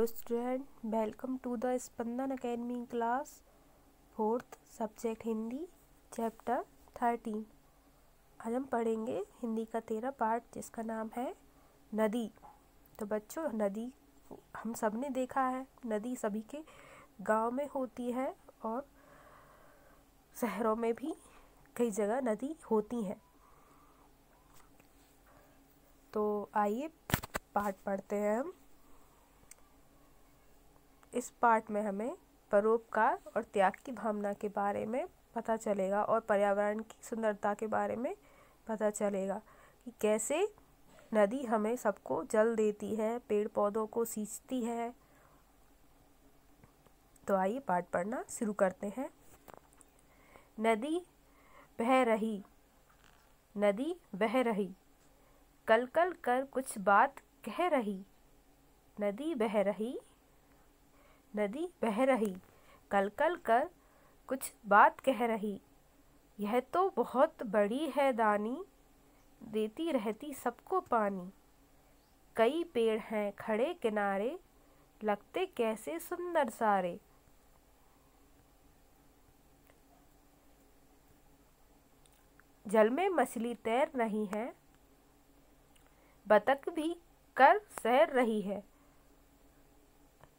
Hello student, welcome to the Spandan academy class 4th subject Hindi chapter 13। आज हम पढ़ेंगे हिंदी का 13 पार्ट जिसका नाम है नदी। तो बच्चों, नदी हम सब ने देखा है, नदी सभी के गांव में होती है और शहरों में भी कई जगह नदी होती हैं। तो आइए पाठ पढ़ते हैं हम। इस पाठ में हमें परोपकार और त्याग की भावना के बारे में पता चलेगा और पर्यावरण की सुंदरता के बारे में पता चलेगा कि कैसे नदी हमें सबको जल देती है, पेड़ पौधों को सींचती है। तो आइए पाठ पढ़ना शुरू करते हैं। नदी बह रही, नदी बह रही, कल कल कर कुछ बात कह रही। नदी बह रही, नदी बह रही, कल कल कर कुछ बात कह रही। यह तो बहुत बड़ी है दानी, देती रहती सबको पानी। कई पेड़ हैं खड़े किनारे, लगते कैसे सुंदर सारे। जल में मछली तैर रही है, बतख भी कर सैर रही है।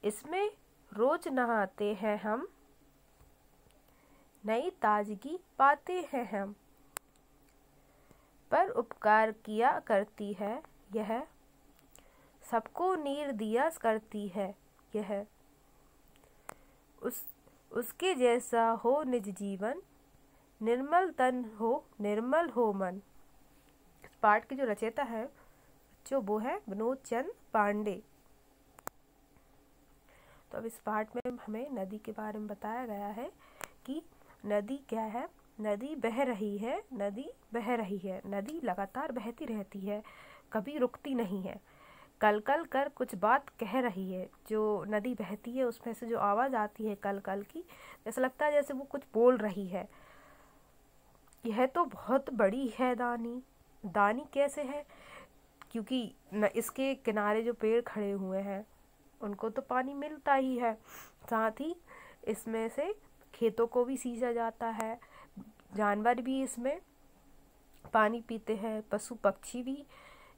इसमें रोज नहाते हैं हम, नई ताजगी पाते हैं हम। पर उपकार किया करती है यह, सबको नीर दिया करती है यह। उसके जैसा हो निज जीवन, निर्मल तन हो निर्मल हो मन। इस पाठ की जो रचयिता है जो वो है विनोद चंद्र पांडे। तो अब इस पाठ में हमें नदी के बारे में बताया गया है कि नदी क्या है। नदी बह रही है, नदी बह रही है, नदी लगातार बहती रहती है, कभी रुकती नहीं है। कल कल कर कुछ बात कह रही है। जो नदी बहती है उसमें से जो आवाज़ आती है कल कल की, ऐसा लगता है जैसे वो कुछ बोल रही है। यह तो बहुत बड़ी है दानी। दानी कैसे है? क्योंकि इसके किनारे जो पेड़ खड़े हुए हैं उनको तो पानी मिलता ही है, साथ ही इसमें से खेतों को भी सींचा जाता है, जानवर भी इसमें पानी पीते हैं, पशु पक्षी भी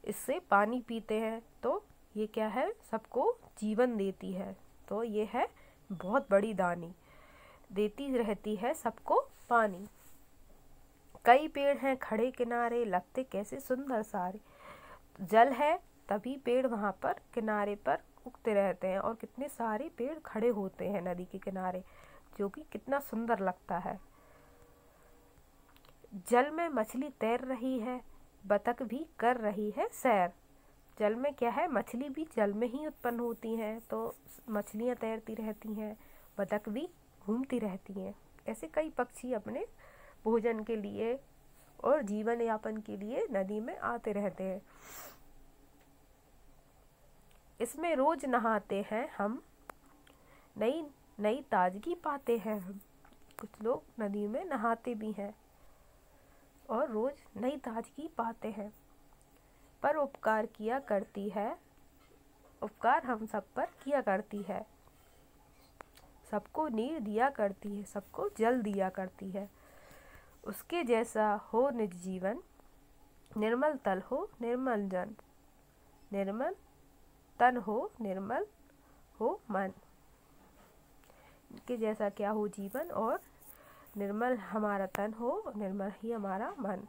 इससे पानी पीते हैं। तो ये क्या है, सबको जीवन देती है। तो ये है बहुत बड़ी दानी, देती रहती है सबको पानी। कई पेड़ हैं खड़े किनारे, लगते कैसे सुंदर सारे। जल है तभी पेड़ वहाँ पर किनारे पर उगते रहते हैं और कितने सारे पेड़ खड़े होते हैं नदी के किनारे, जो कि कितना सुंदर लगता है। जल में मछली तैर रही है, बतख भी कर रही है सैर। जल में क्या है, मछली भी जल में ही उत्पन्न होती हैं, तो मछलियाँ तैरती रहती हैं, बतख भी घूमती रहती हैं। ऐसे कई पक्षी अपने भोजन के लिए और जीवन यापन के लिए नदी में आते रहते हैं। इसमें रोज नहाते हैं हम, नई नई ताजगी पाते हैं हम। कुछ लोग नदी में नहाते भी हैं और रोज नई ताजगी पाते हैं। पर उपकार किया करती है, उपकार हम सब पर किया करती है। सबको नीर दिया करती है, सबको जल दिया करती है। उसके जैसा हो निज जीवन, निर्मल तल हो निर्मल जन। निर्मल तन हो निर्मल हो मन। के जैसा क्या हो जीवन और निर्मल हमारा तन हो, निर्मल ही हमारा मन।